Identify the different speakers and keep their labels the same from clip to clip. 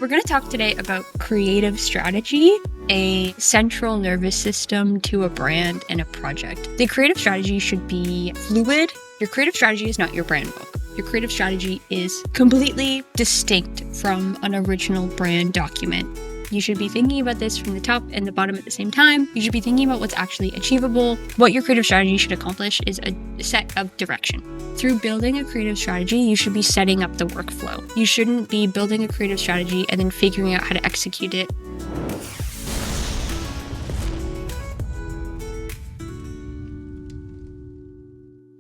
Speaker 1: We're going to talk today about creative strategy, a central nervous system to a brand and a project. The creative strategy should be fluid. Your creative strategy is not your brand book. Your creative strategy is completely distinct from an original brand document. You should be thinking about this from the top and the bottom at the same time. You should be thinking about what's actually achievable. What your creative strategy should accomplish is a set of direction. Through building a creative strategy, you should be setting up the workflow. You shouldn't be building a creative strategy and then figuring out how to execute it.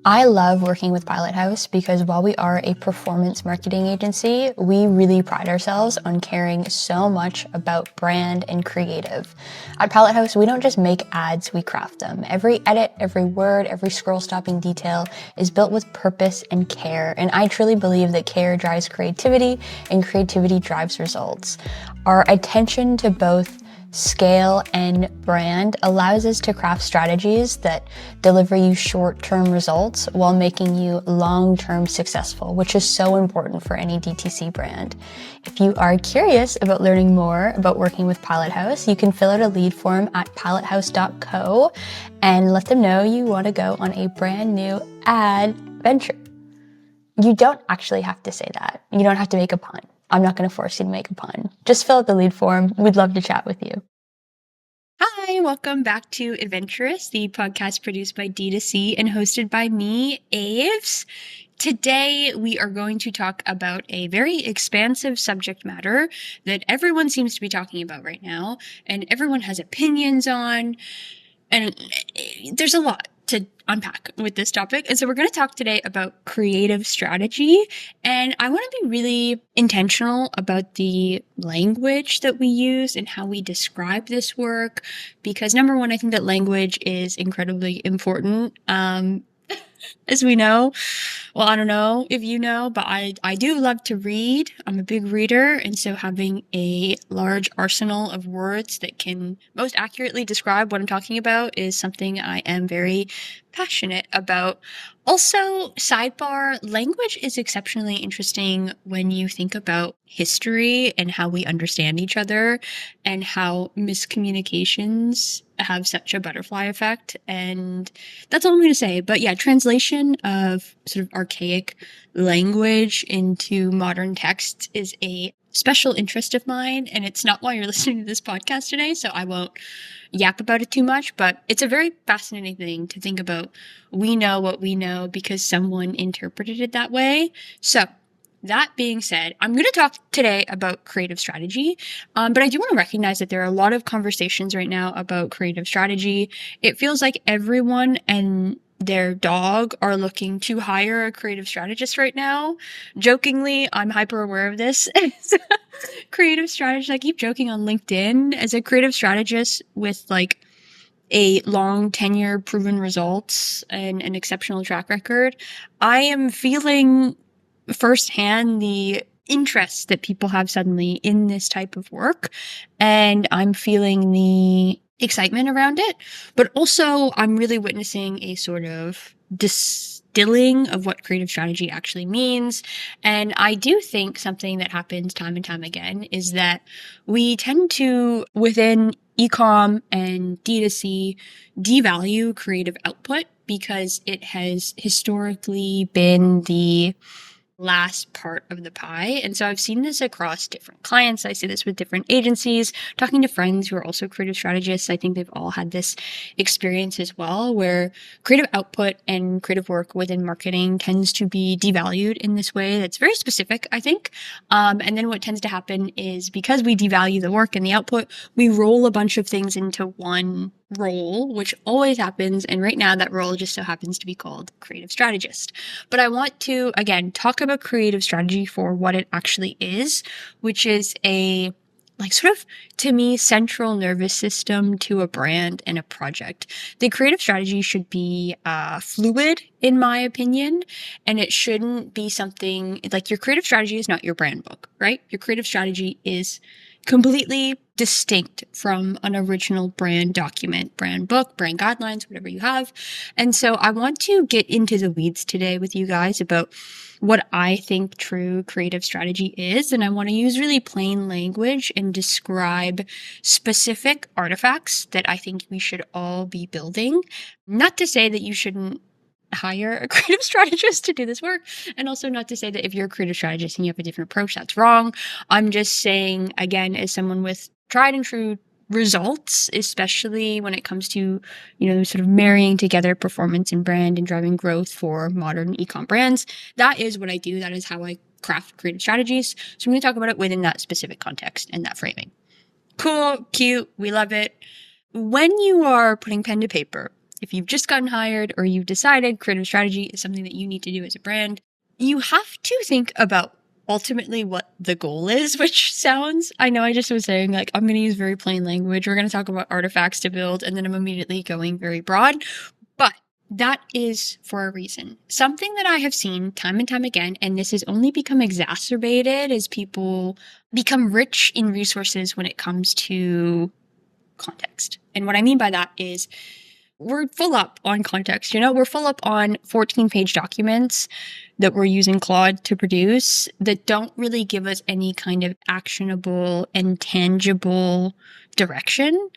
Speaker 1: I love working with Pilot House because while we are a performance marketing agency, we really pride ourselves on caring so much about brand and creative. At Pilot House, we don't just make ads, we craft them. Every edit, every word, every scroll-stopping detail is built with purpose and care, and I truly believe that care drives creativity and creativity drives results. Our attention to both scale and brand allows us to craft strategies that deliver you short-term results while making you long-term successful, which is so important for any DTC brand. If you are curious about learning more about working with Pilot House, you can fill out a lead form at pilothouse.co and let them know you want to go on a brand new ad venture. You don't actually have to say that. You don't have to make a pun. I'm not going to force you to make a pun. Just fill out the lead form. We'd love to chat with you. Hi, welcome back to Ad-venturous, the podcast produced by D2C and hosted by me, Aves. Today, we are going to talk about a very expansive subject matter that everyone seems to be talking about right now, and everyone has opinions on, and there's a lot to unpack with this topic. And so we're going to talk today about creative strategy. And I want to be really intentional about the language that we use and how we describe this work. Because number one, I think that language is incredibly important. As we know, well, I don't know if you know, but I do love to read. I'm a big reader. And so having a large arsenal of words that can most accurately describe what I'm talking about is something I am very passionate about. Also, sidebar, language is exceptionally interesting when you think about history and how we understand each other and how miscommunications have such a butterfly effect. And that's all I'm going to say. But yeah, translation of sort of archaic language into modern text is a special interest of mine. And it's not why you're listening to this podcast today, so I won't yap about it too much, but it's a very fascinating thing to think about. We know what we know because someone interpreted it that way. So that being said, I'm going to talk today about creative strategy, but I do want to recognize that there are a lot of conversations right now about creative strategy. It feels like everyone and their dog are looking to hire a creative strategist right now. Jokingly, I'm hyper aware of this. Creative strategist, I keep joking on LinkedIn as a creative strategist with like a long tenure, proven results, and an exceptional track record. I am feeling firsthand the interest that people have suddenly in this type of work, and I'm feeling the excitement around it, but also I'm really witnessing a sort of distilling of what creative strategy actually means. And I do think something that happens time and time again is that we tend to, within ecom and D2C, devalue creative output because it has historically been the last part of the pie. And so I've seen this across different clients. I see this with different agencies, talking to friends who are also creative strategists. I think they've all had this experience as well, where creative output and creative work within marketing tends to be devalued in this way that's very specific, I think. And then what tends to happen is because we devalue the work and the output, we roll a bunch of things into one role, which always happens. And right now that role just so happens to be called creative strategist. But I want to, again, talk about creative strategy for what it actually is, which is a sort of, to me, central nervous system to a brand and a project. The creative strategy should be fluid, in my opinion, and it shouldn't be something like your creative strategy is not your brand book, right? Your creative strategy is completely distinct from an original brand document, brand book, brand guidelines, whatever you have. And so I want to get into the weeds today with you guys about what I think true creative strategy is. And I want to use really plain language and describe specific artifacts that I think we should all be building. Not to say that you shouldn't hire a creative strategist to do this work, and also not to say that if you're a creative strategist and you have a different approach, that's wrong. I'm just saying, again, as someone with tried and true results, especially when it comes to, sort of marrying together performance and brand and driving growth for modern e-com brands, that is what I do. That is how I craft creative strategies. So I'm going to talk about it within that specific context and that framing. Cool, cute, we love it. When you are putting pen to paper, if you've just gotten hired or you've decided creative strategy is something that you need to do as a brand, you have to think about ultimately what the goal is, which sounds, I know I just was saying, like, I'm going to use very plain language. We're going to talk about artifacts to build, and then I'm immediately going very broad. But that is for a reason. Something that I have seen time and time again, and this has only become exacerbated as people become rich in resources when it comes to context. And what I mean by that is we're full up on context. We're full up on 14-page documents that we're using Claude to produce that don't really give us any kind of actionable and tangible direction.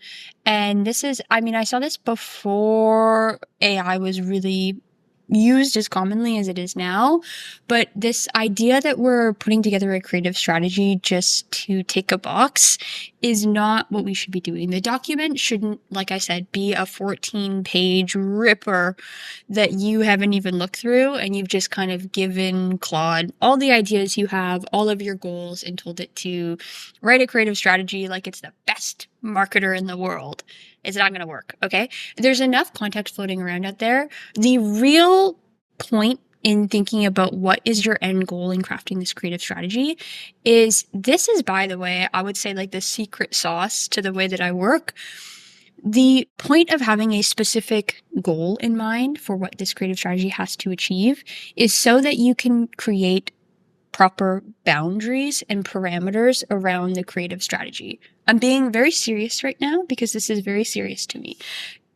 Speaker 1: And this is, I saw this before AI was really used as commonly as it is now. But this idea that we're putting together a creative strategy just to tick a box is not what we should be doing. The document shouldn't, like I said, be a 14-page ripper that you haven't even looked through and you've just kind of given Claude all the ideas you have, all of your goals, and told it to write a creative strategy like it's the best marketer in the world. It's not going to work, okay? There's enough context floating around out there. The real point in thinking about what is your end goal in crafting this creative strategy is, this is, by the way, I would say like the secret sauce to the way that I work. The point of having a specific goal in mind for what this creative strategy has to achieve is so that you can create proper boundaries and parameters around the creative strategy. I'm being very serious right now because this is very serious to me.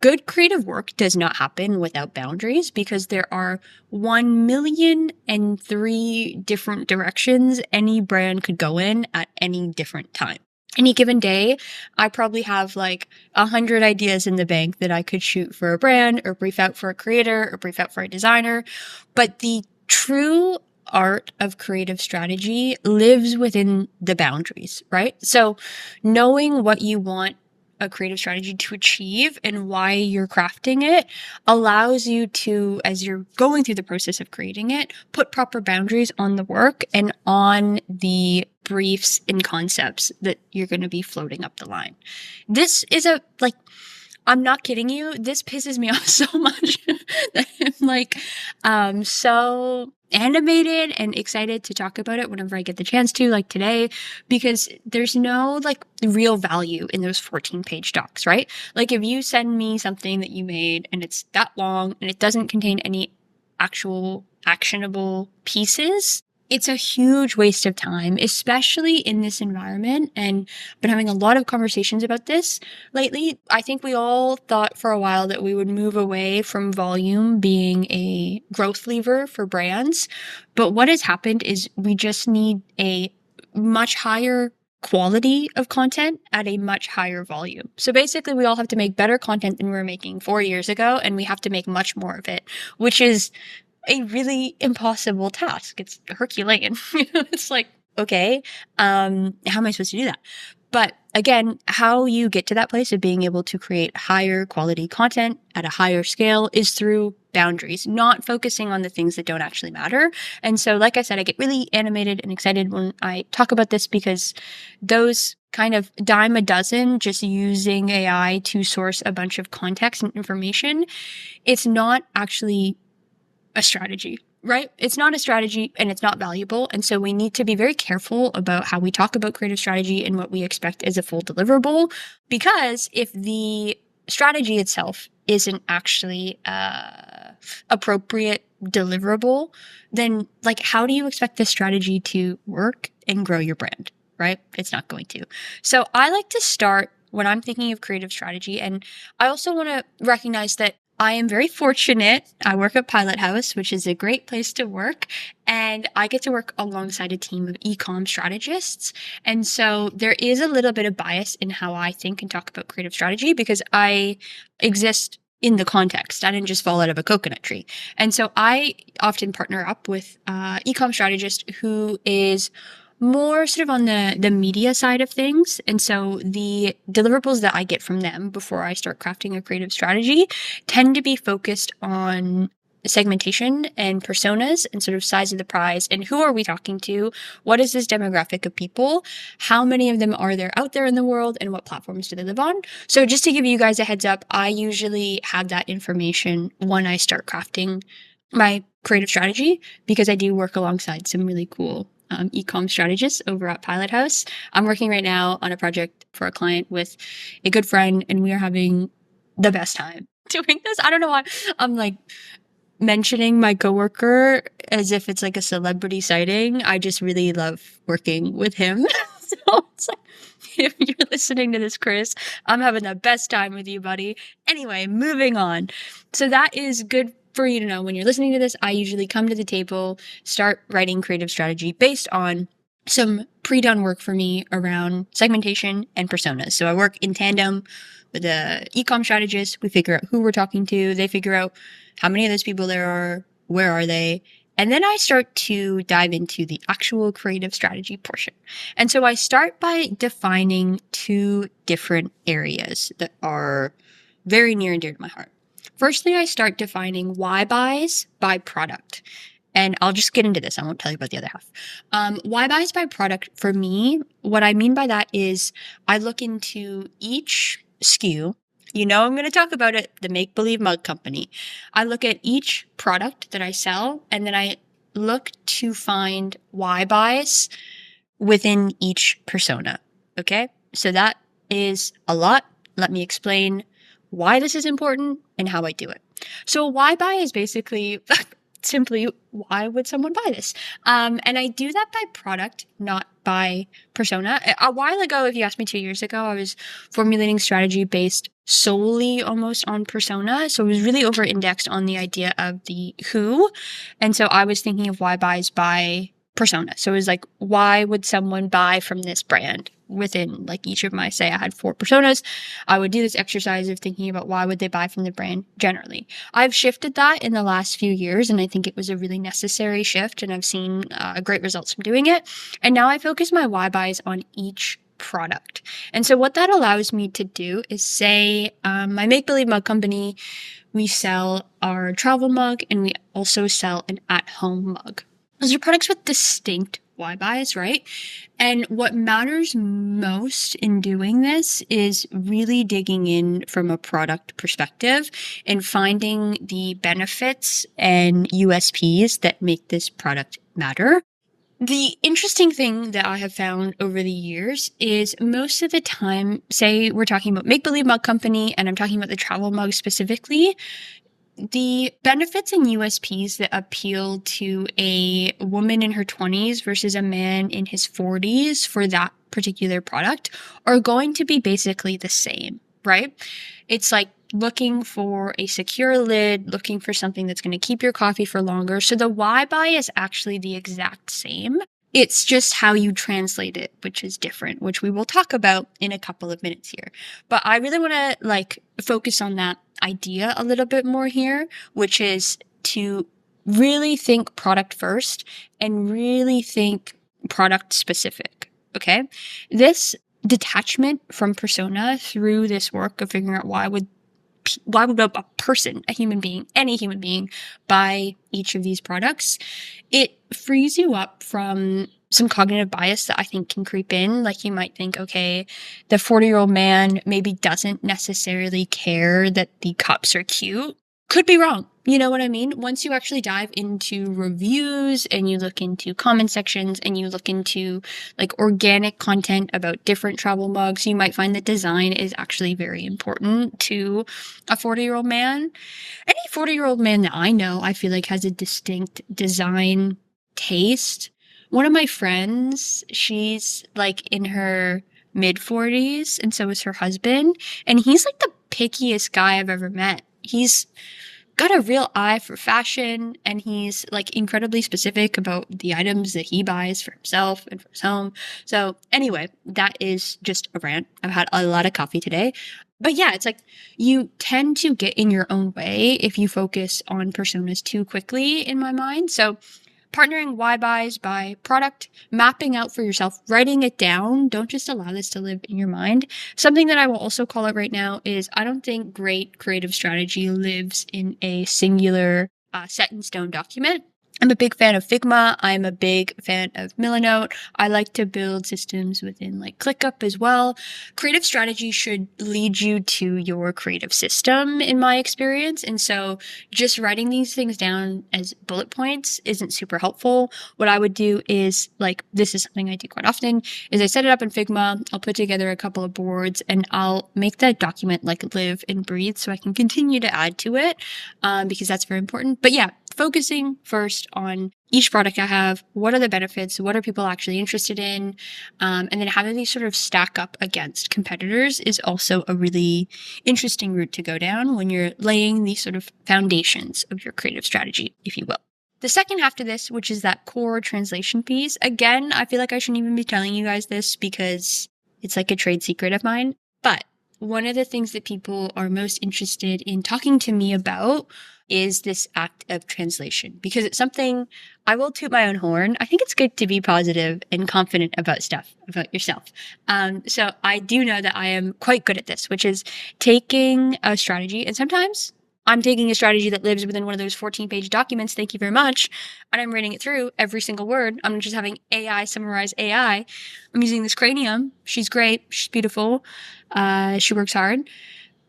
Speaker 1: Good creative work does not happen without boundaries because there are 1,000,003 different directions any brand could go in at any different time. Any given day, I probably have like 100 ideas in the bank that I could shoot for a brand or brief out for a creator or brief out for a designer. But the true art of creative strategy lives within the boundaries, right? So knowing what you want a creative strategy to achieve and why you're crafting it allows you to, as you're going through the process of creating it, put proper boundaries on the work and on the briefs and concepts that you're going to be floating up the line. This is I'm not kidding you. This pisses me off so much that I'm so animated and excited to talk about it whenever I get the chance to, like today, because there's no real value in those 14-page docs, right? Like if you send me something that you made and it's that long and it doesn't contain any actual actionable pieces, it's a huge waste of time, especially in this environment. And I've been having a lot of conversations about this lately. I think we all thought for a while that we would move away from volume being a growth lever for brands. But what has happened is we just need a much higher quality of content at a much higher volume. So basically, we all have to make better content than we were making 4 years ago, and we have to make much more of it, which is a really impossible task. It's Herculean. It's like, okay, how am I supposed to do that? But again, how you get to that place of being able to create higher quality content at a higher scale is through boundaries, not focusing on the things that don't actually matter. And so, like I said, I get really animated and excited when I talk about this because those kind of dime a dozen just using AI to source a bunch of context and information, it's not actually a strategy, right? It's not a strategy and it's not valuable. And so we need to be very careful about how we talk about creative strategy and what we expect as a full deliverable. Because if the strategy itself isn't actually appropriate deliverable, then how do you expect this strategy to work and grow your brand? right? It's not going to. So I like to start when I'm thinking of creative strategy. And I also want to recognize that I am very fortunate. I work at Pilot House, which is a great place to work, and I get to work alongside a team of ecom strategists. And so there is a little bit of bias in how I think and talk about creative strategy because I exist in the context. I didn't just fall out of a coconut tree. And so I often partner up with ecom strategist who is more sort of on the media side of things. And so the deliverables that I get from them before I start crafting a creative strategy tend to be focused on segmentation and personas and sort of size of the prize and who are we talking to? What is this demographic of people? How many of them are there out there in the world and what platforms do they live on? So just to give you guys a heads up, I usually have that information when I start crafting my creative strategy because I do work alongside some really cool ecom strategist over at Pilot House. I'm working right now on a project for a client with a good friend, and we are having the best time doing this. I don't know why I'm like mentioning my coworker as if it's like a celebrity sighting. I just really love working with him. So it's like, if you're listening to this, Chris, I'm having the best time with you, buddy. Anyway, moving on. So that is good for you to know. When you're listening to this, I usually come to the table, start writing creative strategy based on some pre-done work for me around segmentation and personas. So I work in tandem with the ecom strategist. We figure out who we're talking to. They figure out how many of those people there are, where are they, and then I start to dive into the actual creative strategy portion. And so I start by defining two different areas that are very near and dear to my heart. Firstly, I start defining why buys by product. And I'll just get into this. I won't tell you about the other half. Why buys by product for me, what I mean by that is I look into each SKU. You know, I'm going to talk about it, the Make Believe Mug Company. I look at each product that I sell, and then I look to find why buys within each persona. Okay? So that is a lot. Let me explain why this is important and how I do it. So why buy is basically simply, why would someone buy this? And I do that by product, not by persona. A while ago, if you asked me 2 years ago, I was formulating strategy based solely almost on persona. So it was really over indexed on the idea of the who. And so I was thinking of why buys by persona. So it was like, why would someone buy from this brand? Within like each of my, say I had 4 personas, I would do this exercise of thinking about why would they buy from the brand generally. I've shifted that in the last few years, and I think it was a really necessary shift, and I've seen great results from doing it. And now I focus my why buys on each product. And so what that allows me to do is say, my Make Believe Mug Company, we sell our travel mug and we also sell an at-home mug. Those are products with distinct why buys, right? And what matters most in doing this is really digging in from a product perspective and finding the benefits and USPs that make this product matter. The interesting thing that I have found over the years is most of the time, say we're talking about Make Believe Mug Company and I'm talking about the travel mug specifically, the benefits and USPs that appeal to a woman in her 20s versus a man in his 40s for that particular product are going to be basically the same, right? It's like looking for a secure lid, looking for something that's going to keep your coffee for longer. So the why buy is actually the exact same. It's just how you translate it, which is different, which we will talk about in a couple of minutes here. But I really want to focus on that idea a little bit more here, which is to really think product first and really think product specific. Okay. This detachment from persona through this work of figuring out why would a person, a human being, any human being buy each of these products, it frees you up from some cognitive bias that I think can creep in. Like you might think, okay, the 40-year-old man maybe doesn't necessarily care that the cups are cute. Could be wrong. You know what I mean? Once you actually dive into reviews and you look into comment sections and you look into like organic content about different travel mugs, you might find that design is actually very important to a 40-year-old man. Any 40-year-old man that I know, I feel like has a distinct design taste, One of my friends, she's like in her mid 40s, and so is her husband. And he's like the pickiest guy I've ever met. He's got a real eye for fashion, and he's like incredibly specific about the items that he buys for himself and for his home. So anyway, that is just a rant. I've had a lot of coffee today. But yeah, it's like you tend to get in your own way if you focus on personas too quickly, in my mind. So partnering why buys by product, mapping out for yourself, writing it down. Don't just allow this to live in your mind. Something that I will also call out right now is I don't think great creative strategy lives in a singular set in stone document. I'm a big fan of Figma. I'm a big fan of Milanote. I like to build systems within like ClickUp as well. Creative strategy should lead you to your creative system, in my experience. And so just writing these things down as bullet points isn't super helpful. What I would do is, like, this is something I do quite often, is I set it up in Figma. I'll put together a couple of boards and I'll make that document like live and breathe so I can continue to add to it, because that's very important. But yeah, focusing first on each product I have, what are the benefits, what are people actually interested in, and then how do these sort of stack up against competitors is also a really interesting route to go down when you're laying these sort of foundations of your creative strategy, if you will. The second half to this, which is that core translation piece, again, I feel like I shouldn't even be telling you guys this because it's like a trade secret of mine, but one of the things that people are most interested in talking to me about is this act of translation, because it's something I will toot my own horn. I think it's good to be positive and confident about stuff, about yourself. So I do know that I am quite good at this, which is taking a strategy, and sometimes I'm taking a strategy that lives within one of those 14-page documents, thank you very much, and I'm reading it through every single word. I'm just having AI summarize AI. I'm using this Cranium. She's great. She's beautiful. She works hard.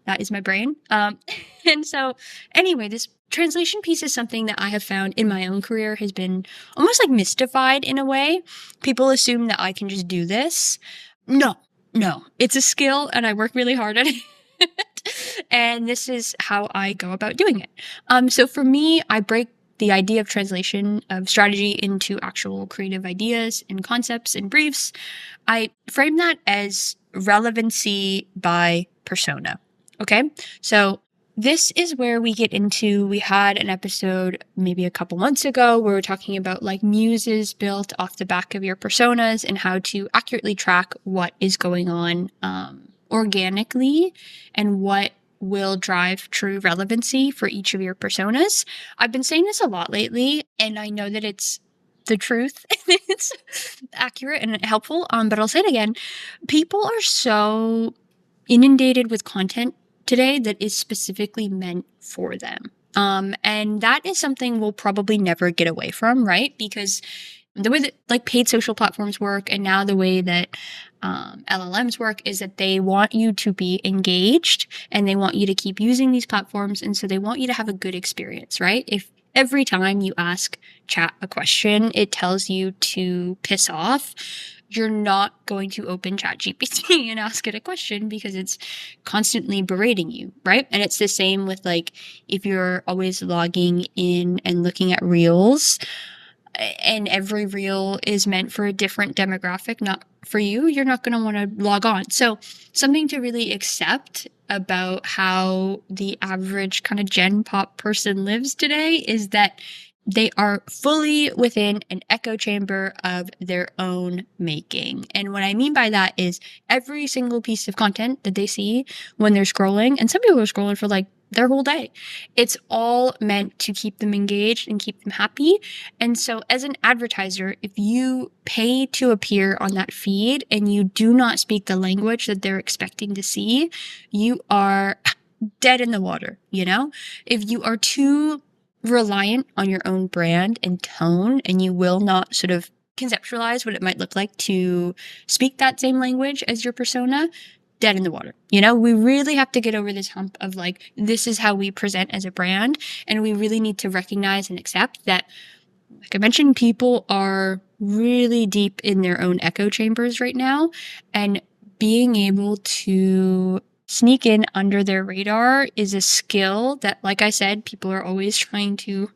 Speaker 1: That is my brain. And so anyway, this translation piece is something that I have found in my own career has been almost like mystified in a way. People assume that I can just do this. No, it's a skill and I work really hard at it. And this is how I go about doing it. So for me, I break the idea of translation of strategy into actual creative ideas and concepts and briefs. I frame that as relevancy by persona. Okay, so this is where we get into, we had an episode maybe a couple months ago where we're talking about like muses built off the back of your personas and how to accurately track what is going on organically and what will drive true relevancy for each of your personas. I've been saying this a lot lately, and I know that it's the truth. It's accurate and helpful, but I'll say it again. People are so inundated with content today that is specifically meant for them. And that is something we'll probably never get away from, right? Because the way that like paid social platforms work, and now the way that LLMs work, is that they want you to be engaged and they want you to keep using these platforms. And so they want you to have a good experience, right? If every time you ask chat a question, it tells you to piss off, you're not going to open ChatGPT and ask it a question because it's constantly berating you, right? And it's the same with like, if you're always logging in and looking at reels, and every reel is meant for a different demographic, not for you, you're not going to want to log on. So something to really accept about how the average kind of Gen Pop person lives today is that they are fully within an echo chamber of their own making. And what I mean by that is every single piece of content that they see when they're scrolling, and some people are scrolling for like their whole day, it's all meant to keep them engaged and keep them happy. And so as an advertiser, if you pay to appear on that feed and you do not speak the language that they're expecting to see, you are dead in the water, you know? If you are too reliant on your own brand and tone, and you will not sort of conceptualize what it might look like to speak that same language as your persona, dead in the water. You know, we really have to get over this hump of like, this is how we present as a brand. And we really need to recognize and accept that, like I mentioned, people are really deep in their own echo chambers right now. And being able to sneak in under their radar is a skill that, like I said, people are always trying to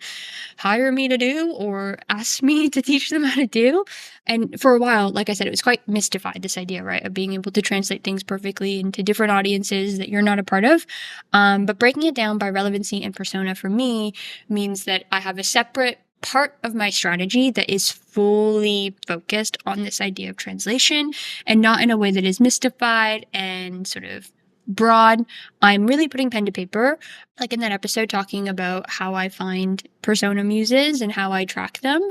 Speaker 1: hire me to do or ask me to teach them how to do. And for a while, like I said, it was quite mystified, this idea, right, of being able to translate things perfectly into different audiences that you're not a part of. But breaking it down by relevancy and persona for me means that I have a separate part of my strategy that is fully focused on this idea of translation, and not in a way that is mystified and sort of broad. I'm really putting pen to paper, like in that episode talking about how I find persona muses and how I track them.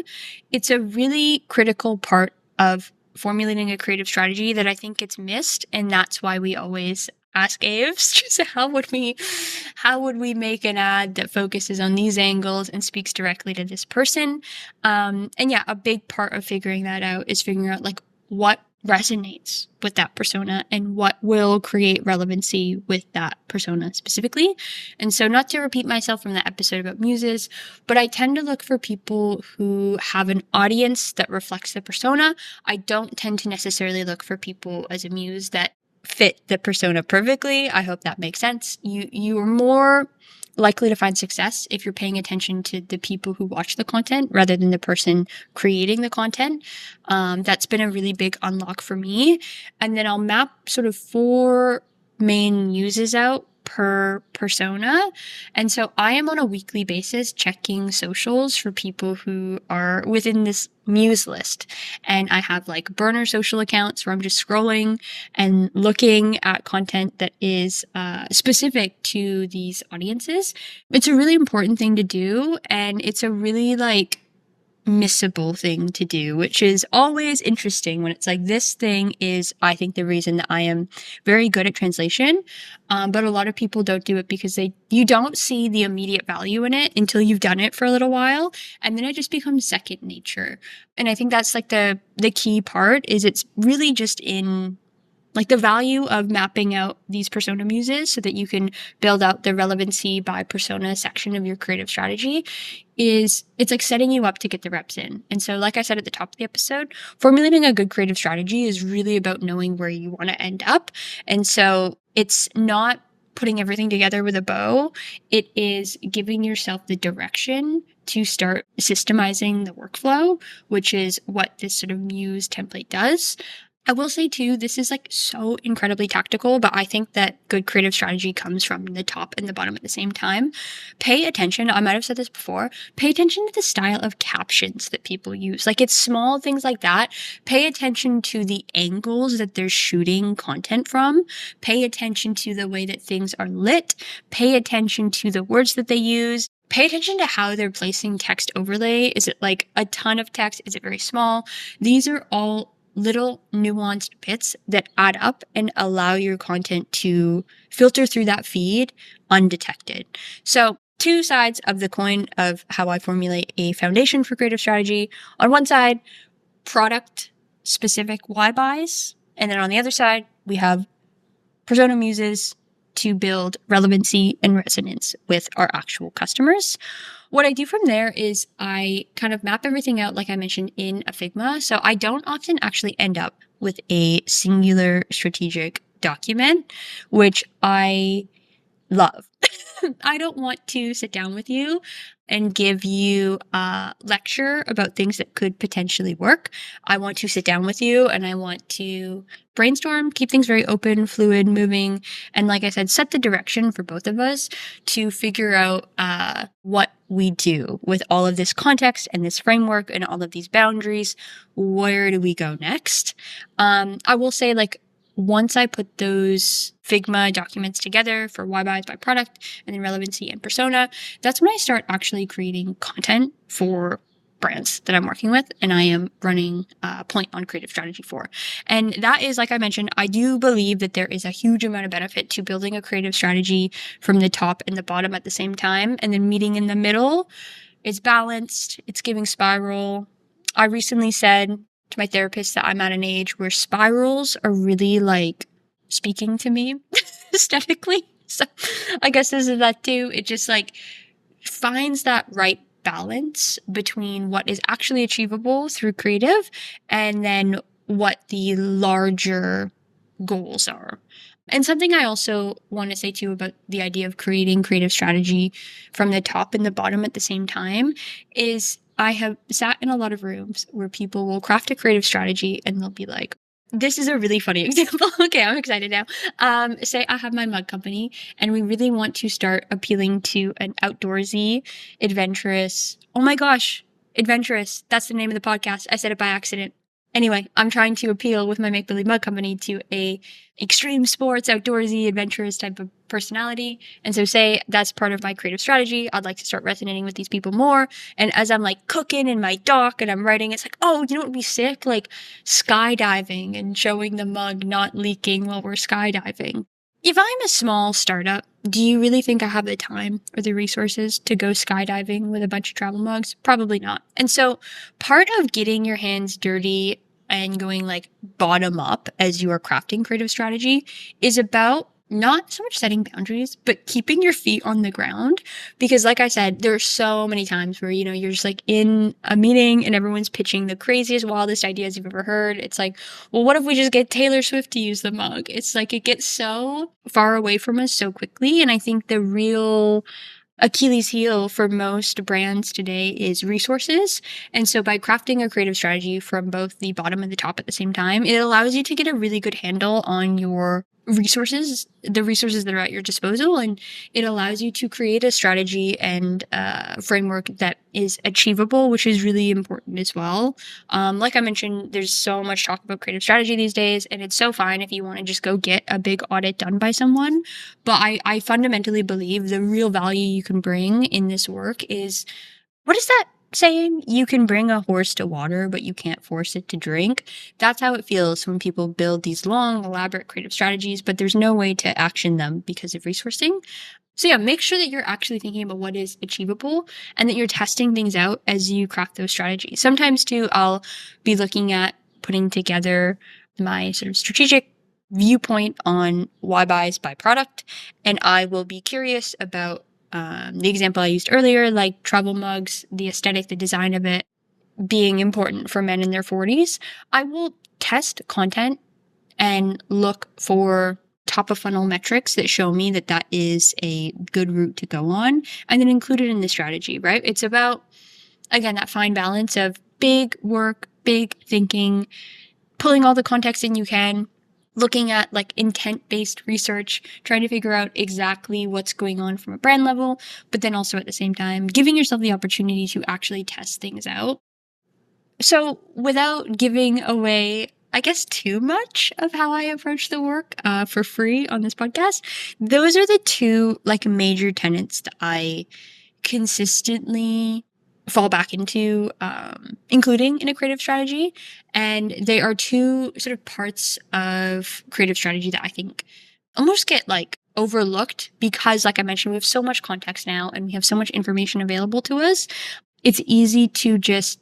Speaker 1: It's a really critical part of formulating a creative strategy that I think gets missed, and that's why we always ask Aves, just how would we make an ad that focuses on these angles and speaks directly to this person? And yeah, a big part of figuring that out is figuring out like what resonates with that persona and what will create relevancy with that persona specifically. And so, not to repeat myself from that episode about muses, but I tend to look for people who have an audience that reflects the persona. I don't tend to necessarily look for people as a muse that fit the persona perfectly. I hope that makes sense. You are more likely to find success if you're paying attention to the people who watch the content rather than the person creating the content. That's been a really big unlock for me. And then I'll map sort of 4 main uses out per persona. And so I am on a weekly basis checking socials for people who are within this muse list. And I have like burner social accounts where I'm just scrolling and looking at content that is specific to these audiences. It's a really important thing to do. And it's a really like missable thing to do, which is always interesting when it's like, this thing is, I think, the reason that I am very good at translation. But a lot of people don't do it because you don't see the immediate value in it until you've done it for a little while. And then it just becomes second nature. And I think that's like the key part is it's really just in like the value of mapping out these persona muses so that you can build out the relevancy by persona section of your creative strategy is it's like setting you up to get the reps in. And so, like I said at the top of the episode, formulating a good creative strategy is really about knowing where you want to end up. And so it's not putting everything together with a bow. It is giving yourself the direction to start systemizing the workflow, which is what this sort of muse template does. I will say too, this is like so incredibly tactical, but I think that good creative strategy comes from the top and the bottom at the same time. Pay attention. I might have said this before. Pay attention to the style of captions that people use. Like it's small things like that. Pay attention to the angles that they're shooting content from. Pay attention to the way that things are lit. Pay attention to the words that they use. Pay attention to how they're placing text overlay. Is it like a ton of text? Is it very small? These are all little nuanced bits that add up and allow your content to filter through that feed undetected. So 2 sides of the coin of how I formulate a foundation for creative strategy. On one side, product specific why buys. And then on the other side, we have persona muses to build relevancy and resonance with our actual customers. What I do from there is I kind of map everything out, like I mentioned, in a Figma. So I don't often actually end up with a singular strategic document, which I love. I don't want to sit down with you and give you a lecture about things that could potentially work. I want to sit down with you and I want to brainstorm, keep things very open, fluid, moving. And like I said, set the direction for both of us to figure out what we do with all of this context and this framework and all of these boundaries. Where do we go next? I will say, like, once I put those Figma documents together for why buys by product and then relevancy and persona, that's when I start actually creating content for brands that I'm working with and I am running a point on creative strategy for. And that is, like I mentioned, I do believe that there is a huge amount of benefit to building a creative strategy from the top and the bottom at the same time, and then meeting in the middle. It's balanced, it's giving spiral. I recently said to my therapist that I'm at an age where spirals are really like speaking to me aesthetically. So I guess this is that too. It just like finds that right balance between what is actually achievable through creative and then what the larger goals are. And something I also want to say too about the idea of creating creative strategy from the top and the bottom at the same time is I have sat in a lot of rooms where people will craft a creative strategy and they'll be like, this is a really funny example. Okay, I'm excited now. Say I have my mug company and we really want to start appealing to an outdoorsy, adventurous. Oh my gosh, adventurous. That's the name of the podcast. I said it by accident. Anyway, I'm trying to appeal with my Make Believe Mug company to a extreme sports, outdoorsy, adventurous type of personality. And so say that's part of my creative strategy. I'd like to start resonating with these people more. And as I'm like cooking in my dock and I'm writing, it's like, oh, you know what would be sick? Like skydiving and showing the mug not leaking while we're skydiving. If I'm a small startup, do you really think I have the time or the resources to go skydiving with a bunch of travel mugs? Probably not. And so part of getting your hands dirty and going like bottom up as you are crafting creative strategy is about not so much setting boundaries, but keeping your feet on the ground. Because like I said, there are so many times where, you're just like in a meeting and everyone's pitching the craziest, wildest ideas you've ever heard. It's like, well, what if we just get Taylor Swift to use the mug? It's like, it gets so far away from us so quickly. And I think the real Achilles heel for most brands today is resources. And so by crafting a creative strategy from both the bottom and the top at the same time, it allows you to get a really good handle on your resources, the resources that are at your disposal. And it allows you to create a strategy and framework that is achievable, which is really important as well. Like I mentioned, there's so much talk about creative strategy these days, and it's so fine if you want to just go get a big audit done by someone. But I fundamentally believe the real value you can bring in this work is, what is that saying? You can bring a horse to water, but you can't force it to drink. That's how it feels when people build these long, elaborate creative strategies, but there's no way to action them because of resourcing. So yeah, make sure that you're actually thinking about what is achievable and that you're testing things out as you craft those strategies. Sometimes too, I'll be looking at putting together my sort of strategic viewpoint on why buys by product, and I will be curious about the example I used earlier, like travel mugs, the aesthetic, the design of it being important for men in their 40s. I will test content and look for top of funnel metrics that show me that that is a good route to go on, and then include it in the strategy, right? It's about, again, that fine balance of big work, big thinking, pulling all the context in you can, looking at like intent-based research, trying to figure out exactly what's going on from a brand level, but then also at the same time, giving yourself the opportunity to actually test things out. So without giving away, I guess, too much of how I approach the work for free on this podcast, those are the two like major tenets that I consistently fall back into, including in a creative strategy. And they are two sort of parts of creative strategy that I think almost get like overlooked because, like I mentioned, we have so much context now and we have so much information available to us. It's easy to just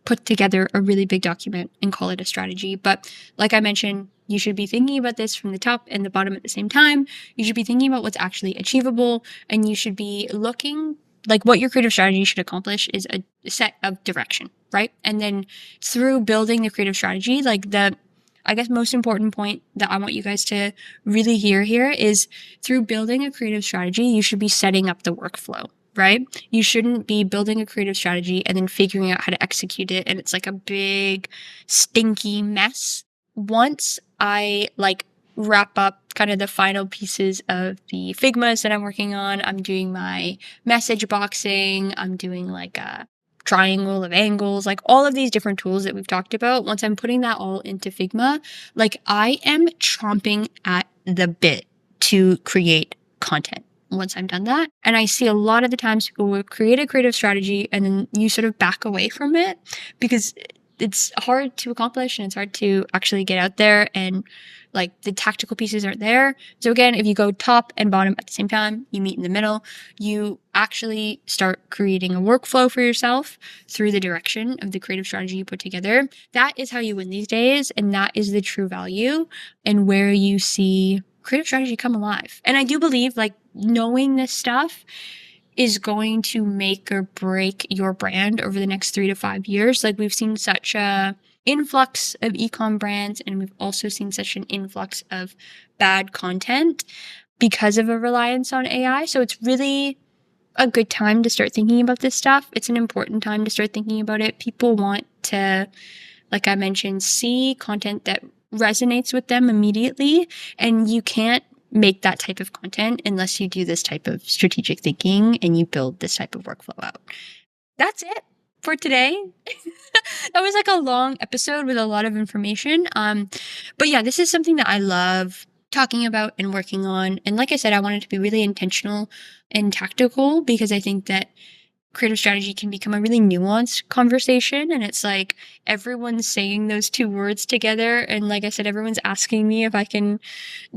Speaker 1: put together a really big document and call it a strategy. But like I mentioned, you should be thinking about this from the top and the bottom at the same time. You should be thinking about what's actually achievable, and you should be looking like what your creative strategy should accomplish is a set of direction, right? And then through building the creative strategy, like the, I guess, most important point that I want you guys to really hear here is through building a creative strategy, you should be setting up the workflow, right? You shouldn't be building a creative strategy and then figuring out how to execute it. And it's like a big stinky mess. Once I like wrap up kind of the final pieces of the Figmas that I'm working on, I'm doing my message boxing, I'm doing like a triangle of angles, like all of these different tools that we've talked about. Once I'm putting that all into Figma, like I am chomping at the bit to create content once I'm done that. And I see a lot of the times people will create a creative strategy and then you sort of back away from it because it's hard to accomplish and it's hard to actually get out there, and like the tactical pieces aren't there. So again, if you go top and bottom at the same time, you meet in the middle, you actually start creating a workflow for yourself through the direction of the creative strategy you put together. That is how you win these days. And that is the true value and where you see creative strategy come alive. And I do believe like knowing this stuff is going to make or break your brand over the next 3 to 5 years. Like we've seen such a influx of e-com brands, and we've also seen such an influx of bad content because of a reliance on AI. So it's really a good time to start thinking about this stuff. It's an important time to start thinking about it. People want to, like I mentioned, see content that resonates with them immediately, and you can't make that type of content unless you do this type of strategic thinking and you build this type of workflow out. That's it for today. That was like a long episode with a lot of information. But yeah, this is something that I love talking about and working on. And like I said, I wanted to be really intentional and tactical because I think that creative strategy can become a really nuanced conversation. And it's like everyone's saying those two words together. And like I said, everyone's asking me if I can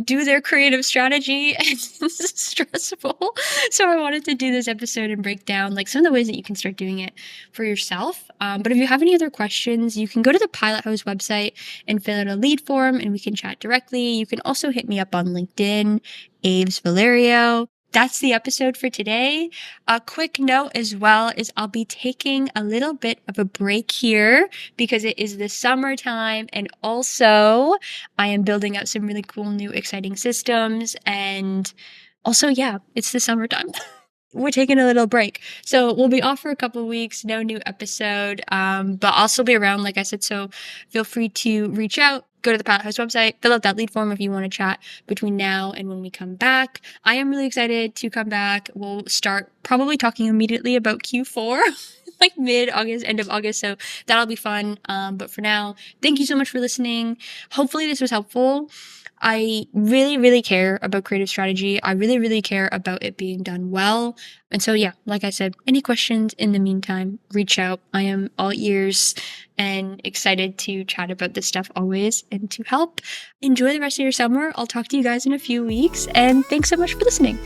Speaker 1: do their creative strategy, and it's stressful. So I wanted to do this episode and break down like some of the ways that you can start doing it for yourself. But if you have any other questions, you can go to the Pilot House website and fill out a lead form and we can chat directly. You can also hit me up on LinkedIn, Aves Valerio. That's the episode for today. A quick note as well is I'll be taking a little bit of a break here because it is the summertime, and also I am building out some really cool new exciting systems, and also, yeah, it's the summertime. We're taking a little break. So we'll be off for a couple of weeks, no new episode, but I'll still be around, like I said, so feel free to reach out. Go to the Pilot House website, fill out that lead form if you want to chat between now and when we come back. I am really excited to come back. We'll start probably talking immediately about Q4, like mid-August, end of August. So that'll be fun. But for now, thank you so much for listening. Hopefully this was helpful. I really, really care about creative strategy. I really, really care about it being done well. And so, yeah, like I said, any questions in the meantime, reach out. I am all ears and excited to chat about this stuff always and to help. Enjoy the rest of your summer. I'll talk to you guys in a few weeks. And thanks so much for listening.